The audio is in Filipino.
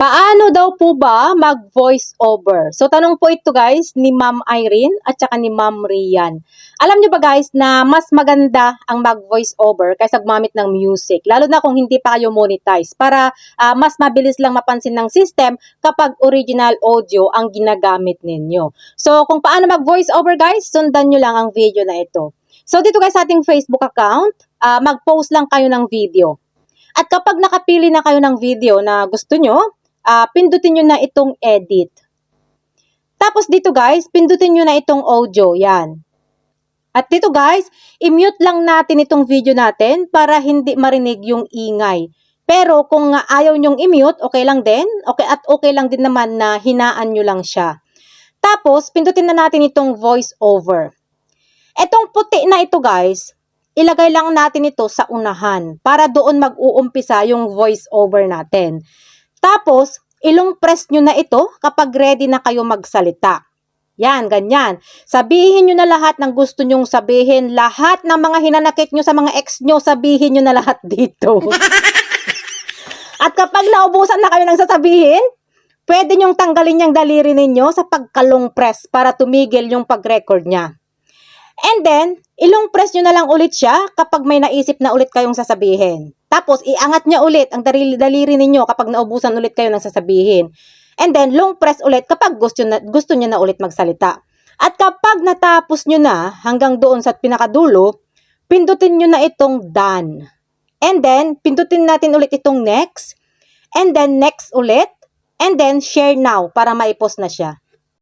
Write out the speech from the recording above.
Paano daw po ba mag-voice over? So, tanong po ito guys ni Ma'am Irene at saka ni Ma'am Rian. Alam nyo ba guys na mas maganda ang mag-voice over kaysa gumamit ng music? Lalo na kung hindi pa kayo monetize para mas mabilis lang mapansin ng system kapag original audio ang ginagamit ninyo. So, kung paano mag-voice over guys, sundan nyo lang ang video na ito. So, dito guys sa ating Facebook account, mag-post lang kayo ng video. At kapag nakapili na kayo ng video na gusto nyo, pindutin nyo na itong edit. Tapos dito guys, pindutin nyo na itong audio, yan. At dito guys, i-mute lang natin itong video natin para hindi marinig yung ingay. Pero kung ayaw nyong i-mute, okay lang din. Okay lang din naman na hinaan nyo lang siya. Tapos, pindutin na natin itong voice over. Etong puti na ito guys, ilagay lang natin ito sa unahan para doon mag-uumpisa yung voice over natin. Tapos, ilong press nyo na ito kapag ready na kayo magsalita. Yan, ganyan. Sabihin nyo na lahat ng gusto nyong sabihin. Lahat ng mga hinanakit nyo sa mga ex nyo, sabihin nyo na lahat dito. At kapag naubusan na kayo ng sasabihin, pwede nyong tanggalin yung daliri ninyo sa pagkalong press para tumigil yung pag-record niya. And then, ilong press nyo na lang ulit siya kapag may naisip na ulit kayong sasabihin. Tapos, iangat niya ulit ang daliri ninyo kapag naubusan ulit kayo ng sasabihin. And then, long press ulit kapag gusto nyo na ulit magsalita. At kapag natapos nyo na hanggang doon sa pinakadulo, pindutin nyo na itong done. And then, pindutin natin ulit itong next. And then, next ulit. And then, share now para maipost na siya.